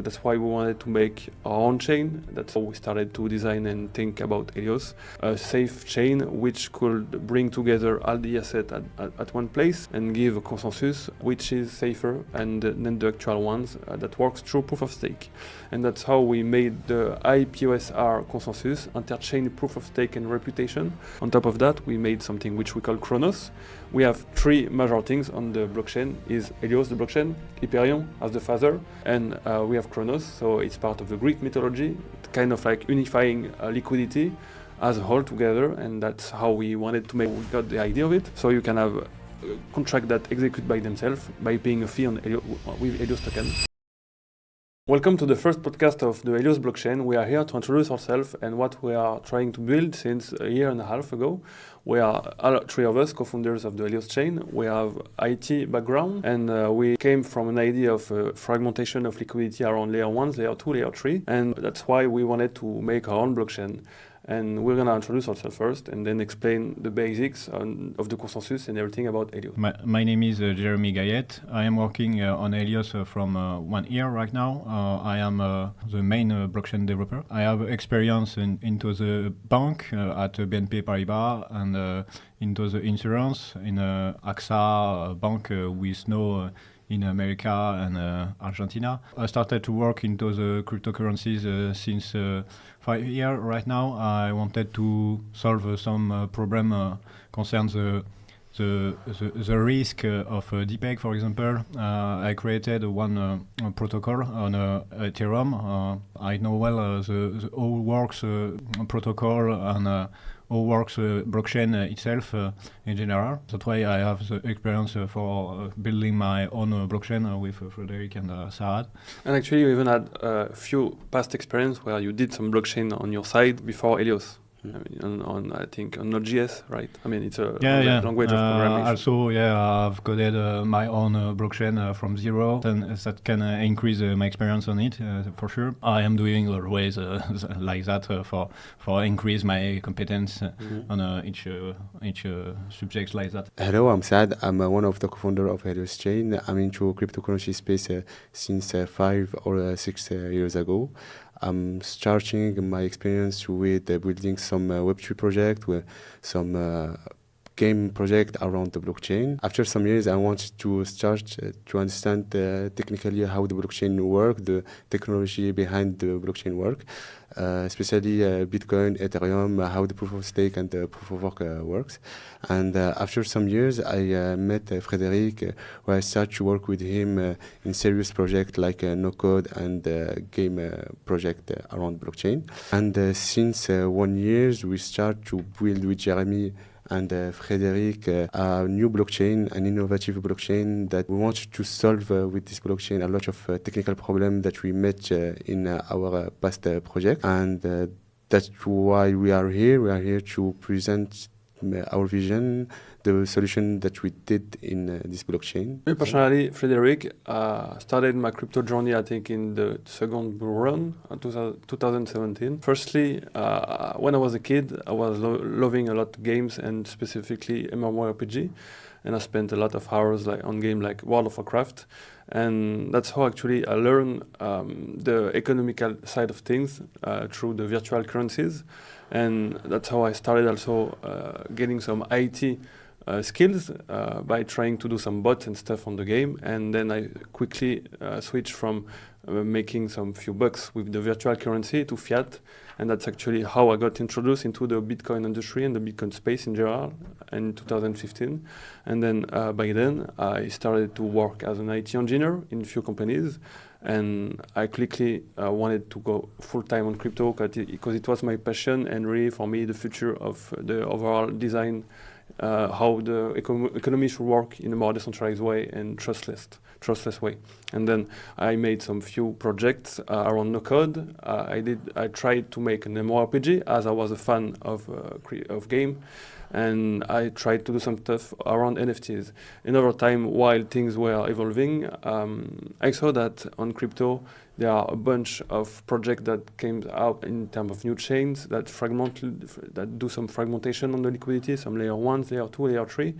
That's why we wanted to make our own chain. That's how we started to design and think about Helios, a safe chain which could bring together all the assets at one place and give a consensus which is safer than the actual ones that works through proof of stake. And that's how we made the I-PoSR consensus, interchain proof of stake and reputation. On top of that, we made something which we call Chronos. We have three major things on the blockchain: is Helios, the blockchain, Hyperion as the father, and we have Chronos, so it's part of the Greek mythology, kind of like unifying liquidity as a whole together, and that's how we wanted to make. We got the idea of it, so you can have a contract that execute by themselves by paying a fee on with Helios token. Welcome to the first podcast of the Helios blockchain. We are here to introduce ourselves and what we are trying to build since a year and a half ago. We are all three of us co-founders of the Helios chain. We have IT background, and we came from an idea of fragmentation of liquidity around layer 1, layer 2, layer 3, and that's why we wanted to make our own blockchain. And we're going to introduce ourselves first and then explain the basics of the consensus and everything about Helios. My name is Jeremy Gayet. I am working on Helios from 1 year right now. I am the main blockchain developer. I have experience into the bank at BNP Paribas and into the insurance in AXA bank with no in America and Argentina. I started to work into the cryptocurrencies since 5 years right now. I wanted to solve some problem concerns the risk of DPEG, for example. I created one protocol on Ethereum. I know well the how works protocol and how works blockchain itself in general. That's why I have the experience for building my own blockchain with Frederick and Saad. And actually, you even had a few past experience where you did some blockchain on your side before Helios. I mean, I think on Node.js, right? I mean, it's a language of programming. Also, I've coded my own blockchain from zero, and that can increase my experience on it for sure. I am doing always like that for increase my competence on each subject like that. Hello, I'm Saad. I'm one of the co-founder of Helios Chain. I'm into cryptocurrency space since 5 or 6 years ago. I'm starting my experience with building some Web3 project, with some game project around the blockchain. After some years, I wanted to start to understand technically how the blockchain works, the technology behind the blockchain work, especially Bitcoin, Ethereum, how the proof of stake and the proof of work works. And after some years, I met Frederick, where I started to work with him in serious projects like no code and game project around blockchain. And since 1 year, we start to build with Jeremy and Frederick a new blockchain, an innovative blockchain that we want to solve with this blockchain a lot of technical problems that we met in our past project. And that's why we are here. We are here to present our vision, the solution that we did in this blockchain. Me personally, Frederick, started my crypto journey, I think, in the second bull run, 2017. Firstly, when I was a kid, I was loving a lot games and specifically MMORPG, and I spent a lot of hours on game like World of Warcraft, and that's how actually I learned the economical side of things through the virtual currencies, and that's how I started also getting some IT skills by trying to do some bots and stuff on the game, and then I quickly switched from making some few bucks with the virtual currency to fiat, and that's actually how I got introduced into the Bitcoin industry and the Bitcoin space in general in 2015. And then by then I started to work as an IT engineer in a few companies, and I quickly wanted to go full-time on crypto because it was my passion and really for me the future of the overall design, how the economy should work in a more decentralized way and trustless way. And then I made some few projects around no code. I tried to make an MMORPG as I was a fan of game, and I tried to do some stuff around NFTs. And over time, while things were evolving, I saw that on crypto there are a bunch of projects that came out in terms of new chains that do some fragmentation on the liquidity, some layer 1, layer 2, layer 3.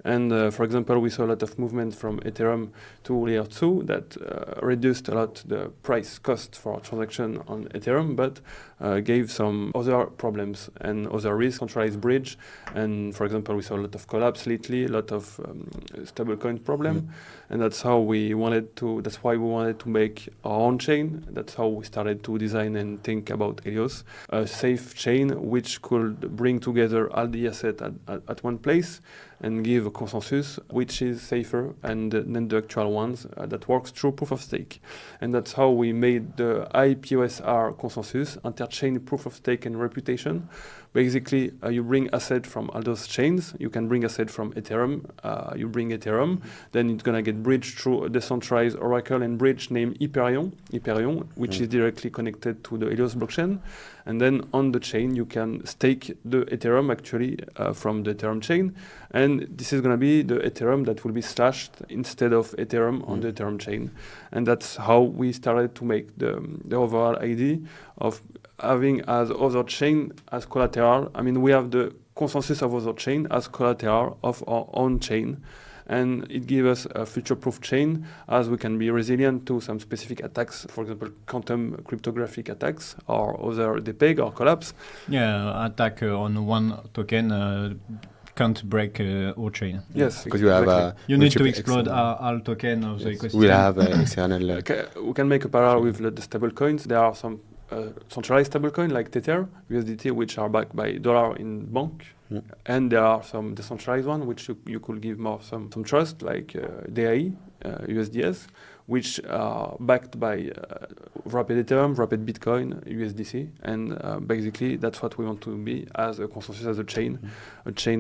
And for example, we saw a lot of movement from Ethereum to layer 2 that reduced a lot the price cost for transaction on Ethereum, but gave some other problems and other risks, centralized bridge. And for example, we saw a lot of collapse lately, a lot of stablecoin problem. And that's why we wanted to make our own chain. That's how we started to design and think about Helios, a safe chain which could bring together all the assets at one place and give a consensus which is safer than the actual ones that works through proof of stake. And that's how we made the I-PoSR consensus, interchain proof of stake and reputation. Basically, you bring asset from all those chains. You can bring asset from Ethereum. You bring Ethereum, then it's gonna get bridged through a decentralized oracle and bridge named Hyperion, which is directly connected to the Helios blockchain. And then on the chain, you can stake the Ethereum actually from the Ethereum chain. And this is gonna be the Ethereum that will be slashed instead of Ethereum on the Ethereum chain. And that's how we started to make the overall idea of having as other chain as collateral. I mean, we have the consensus of other chain as collateral of our own chain. And it gives us a future-proof chain as we can be resilient to some specific attacks, for example, quantum cryptographic attacks or other depeg or collapse. Yeah, attack on one token can't break our chain. Yes, because you have you need to explode all token of the ecosystem. We have external. We can make a parallel with the stable coins. There are some centralized stablecoin like Tether, USDT, which are backed by dollar in bank. And there are some decentralized one which you could give more some trust like DAI, USDS, which are backed by Rapid Ethereum, Rapid Bitcoin, USDC, and basically that's what we want to be as a consensus, as a chain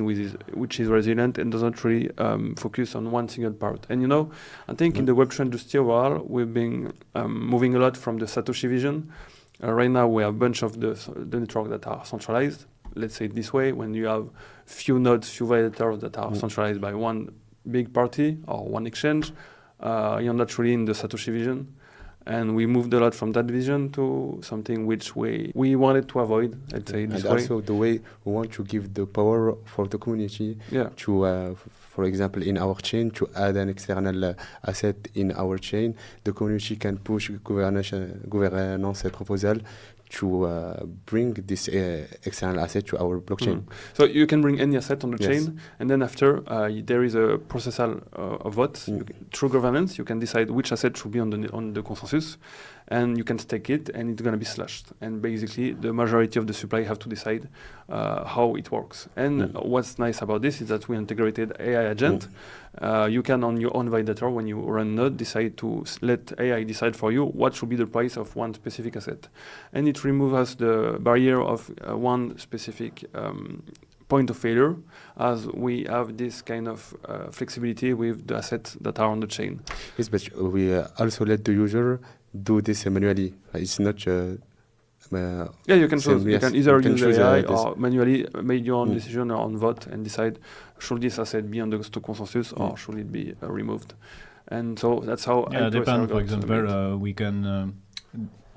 which is resilient and doesn't really focus on one single part. And I think in the Web3 industry overall, we've been moving a lot from the Satoshi vision. Right now we have a bunch of the networks that are centralized. Let's say it this way, when you have few nodes, few validators that are centralized by one big party or one exchange, you're not really in the Satoshi vision. And we moved a lot from that vision to something which we wanted to avoid, let's say this way. And also the way we want to give the power for the community to, for example, in our chain, to add an external asset in our chain. The community can push governance proposal to bring this external asset to our blockchain. So you can bring any asset on the chain, and then after there is a processal of votes. Through governance, you can decide which asset should be on the consensus, and you can stake it, and it's going to be slashed. And basically, the majority of the supply have to decide how it works. And what's nice about this is that we integrated AI agent. You can, on your own validator, when you run node, decide to let AI decide for you what should be the price of one specific asset. And it removes us the barrier of one specific point of failure, as we have this kind of flexibility with the assets that are on the chain. Yes, but we also let the user do this manually. It's not... you can choose. You can either use AI or manually make your own decision or on vote and decide should this asset be on the consensus or should it be removed. And so that's how. Yeah, depends. For example, we can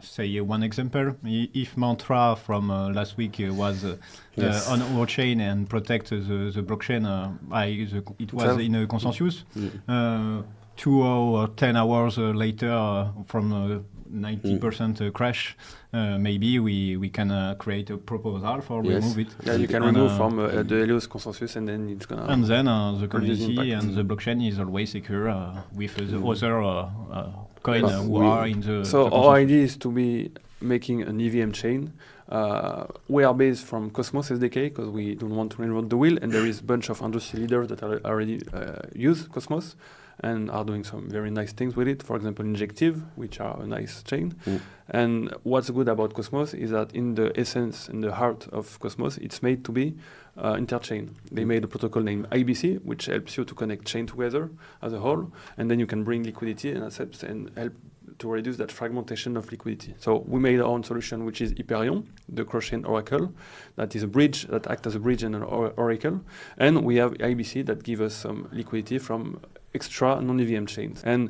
say one example. If Mantra from last week was on our chain and protect the blockchain, it was in a consensus. 2 or 10 hours later, from 90% crash, maybe we can create a proposal for remove it. Yeah, you can remove from the Helios consensus, and then it's gonna. And then the community and the blockchain is always secure with the other coin who are in the. So the our idea is to be making an EVM chain. We are based from Cosmos SDK because we don't want to reinvent the wheel, and there is a bunch of industry leaders that already use Cosmos and are doing some very nice things with it. For example, Injective, which are a nice chain. And what's good about Cosmos is that in the essence, in the heart of Cosmos, it's made to be interchain. They made a protocol named IBC, which helps you to connect chain together as a whole, and then you can bring liquidity and assets and help to reduce that fragmentation of liquidity. So we made our own solution, which is Hyperion, the cross-chain oracle, that is a bridge, that acts as a bridge and an oracle. And we have IBC that gives us some liquidity from extra non-EVM chains. And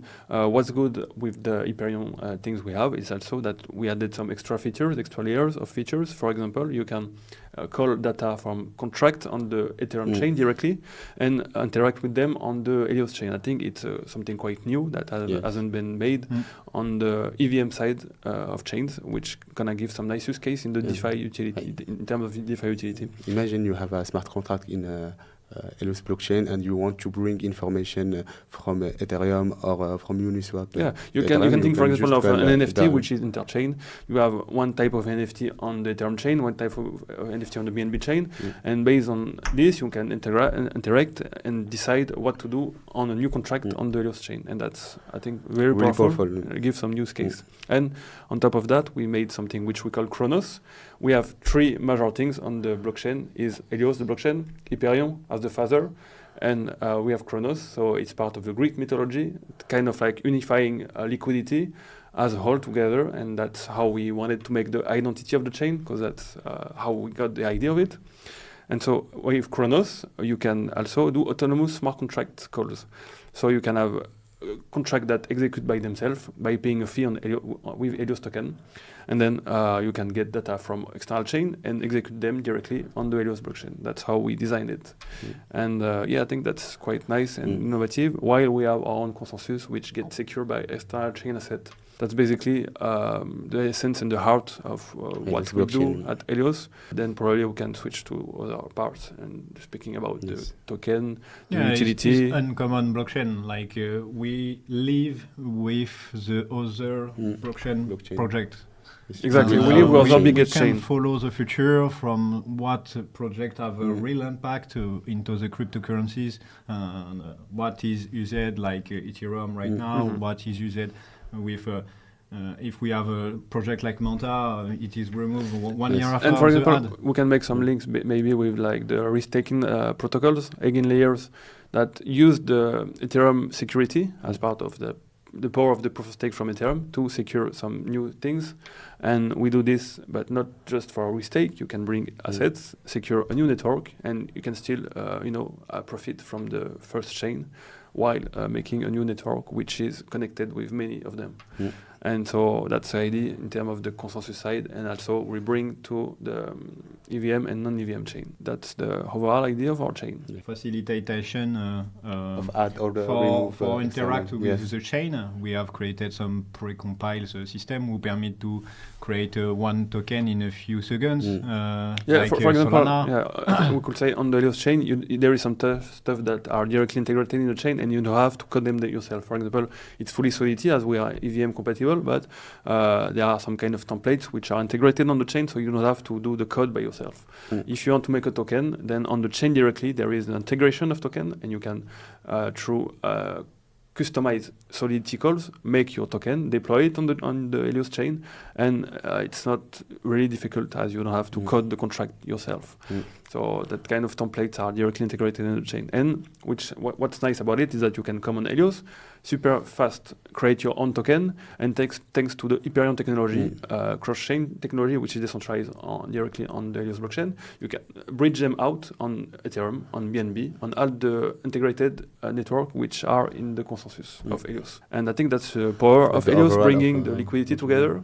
what's good with the Hyperion things we have is also that we added some extra features, extra layers of features. For example, you can call data from contract on the Ethereum chain directly and interact with them on the Helios chain. I think it's something quite new that hasn't been made on the EVM side of chains, which gonna give some nice use case in the DeFi utility, in terms of DeFi utility. Imagine you have a smart contract in Helios blockchain and you want to bring information from Ethereum or from Uniswap. Yeah, you can think, for example, of an NFT which is interchain. You have one type of NFT on the Ethereum chain, one type of NFT on the BNB chain, and based on this, you can interact and decide what to do on a new contract on the Helios chain, and that's, I think, very really powerful. Give some use case. And on top of that, we made something which we call Chronos. We have three major things on the blockchain: is Helios, the blockchain, Hyperion as the father, and we have Chronos. So it's part of the Greek mythology, kind of like unifying liquidity as a whole together, and that's how we wanted to make the identity of the chain, because that's how we got the idea of it. And so with Chronos, you can also do autonomous smart contract calls. So you can have contract that execute by themselves by paying a fee on with Helios token, and then you can get data from external chain and execute them directly on the Helios blockchain. That's how we designed it. And I think that's quite nice and innovative, while we have our own consensus which gets secured by external chain asset. That's basically the essence and the heart of what we do at Helios. Then probably we can switch to other parts, and speaking about the token, the utility. It's uncommon blockchain. Like we live with the other blockchain project. Exactly, we live with our biggest chain. We can follow the future from what project have a real impact into the cryptocurrencies, what is used like Ethereum right now, what is used with if we have a project like Manta, it is removed 1 year after. And for example, we can make some links maybe with like the risk-taking protocols, again layers that use the Ethereum security as part of the power of the proof of stake from Ethereum to secure some new things. And we do this, but not just for restake. You can bring assets, secure a new network, and you can still profit from the first chain while making a new network which is connected with many of them. And so that's the idea in terms of the consensus side, and also we bring to the EVM and non-EVM chain. That's the overall idea of our chain. Facilitation of add or for interact with the chain. We have created some pre-compiled system who permit to create one token in a few seconds. Like for example, we could say on the Helios chain, there is some stuff that are directly integrated in the chain, and you don't have to code them yourself. For example, it's fully Solidity as we are EVM compatible, but there are some kind of templates which are integrated on the chain, so you don't have to do the code by yourself. If you want to make a token, then on the chain directly there is an integration of token, and you can through customize Solidity calls, make your token, deploy it on the Helios chain, and it's not really difficult as you don't have to code the contract yourself. So that kind of templates are directly integrated in the chain. And what's nice about it is that you can come on Helios, super fast create your own token, and thanks to the Hyperion technology, cross-chain technology, which is decentralized directly on the Helios blockchain, you can bridge them out on Ethereum, on BNB, on all the integrated network which are in the consensus of Helios. And I think that's the power of Helios, bringing the liquidity together,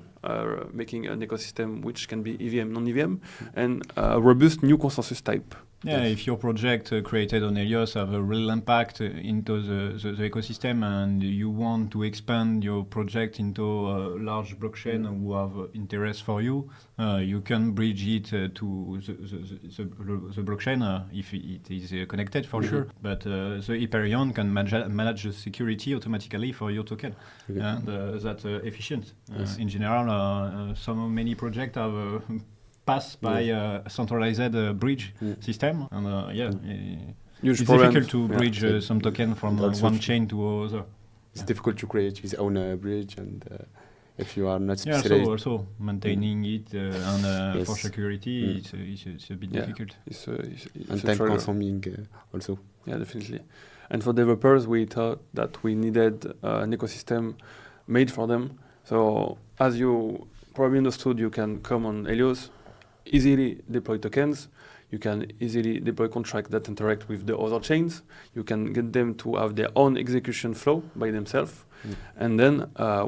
making an ecosystem which can be EVM, non-EVM, and a robust new consensus type. Yeah, if your project created on Helios have a real impact into the ecosystem, and you want to expand your project into a large blockchain who have interest for you, you can bridge it to the blockchain if it is connected for sure. But the Hyperion can manage the security automatically for your token, and that's efficient. In general, many projects have pass by a centralized bridge system, and it's difficult to bridge some token from one chain to other. It's difficult to create his own bridge, and if you are not specialized. Also maintaining it and for security, it's a bit difficult. It's and time consuming also. Yeah, definitely. And for developers, we thought that we needed an ecosystem made for them. So as you probably understood, you can come on Helios, easily deploy tokens. You can easily deploy contracts that interact with the other chains. You can get them to have their own execution flow by themselves. And then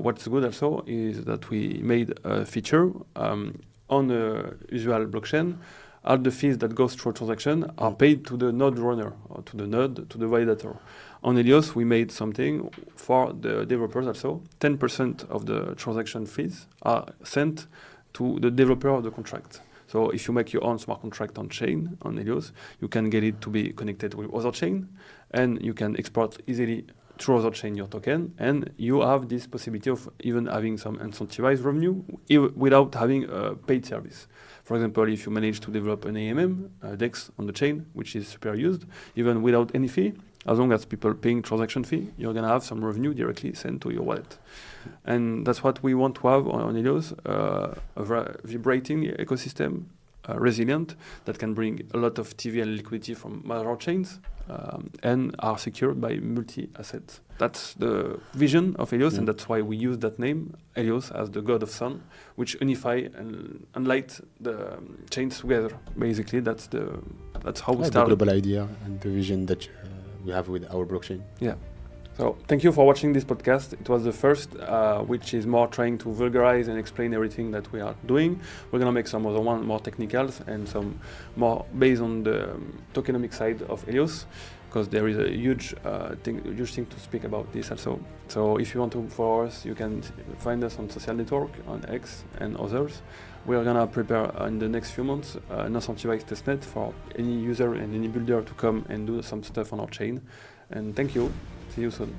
what's good also is that we made a feature on the usual blockchain. All the fees that goes through a transaction are paid to the node runner, or to the node, to the validator. On Helios, we made something for the developers also. 10% of the transaction fees are sent to the developer of the contract. So if you make your own smart contract on chain, on Helios, you can get it to be connected with other chain, and you can export easily through other chain your token, and you have this possibility of even having some incentivized revenue without having a paid service. For example, if you manage to develop an AMM, DEX on the chain, which is super used, even without any fee, as long as people paying transaction fee, you're going to have some revenue directly sent to your wallet. And that's what we want to have on Helios, a vibrating ecosystem, resilient, that can bring a lot of TV and liquidity from major chains, and are secured by multi-assets. That's the vision of Helios, and that's why we use that name, Helios, as the god of sun, which unify and light the chains together. Basically, that's how we started. The global idea and the vision that we have with our blockchain. Yeah. So thank you for watching this podcast. It was the first, which is more trying to vulgarize and explain everything that we are doing. We're going to make some other one more technicals and some more based on the tokenomic side of Helios, because there is a huge thing to speak about this also. So if you want to follow us, you can find us on social network, on X and others. We are going to prepare in the next few months an incentivized testnet for any user and any builder to come and do some stuff on our chain. And thank you. See you soon.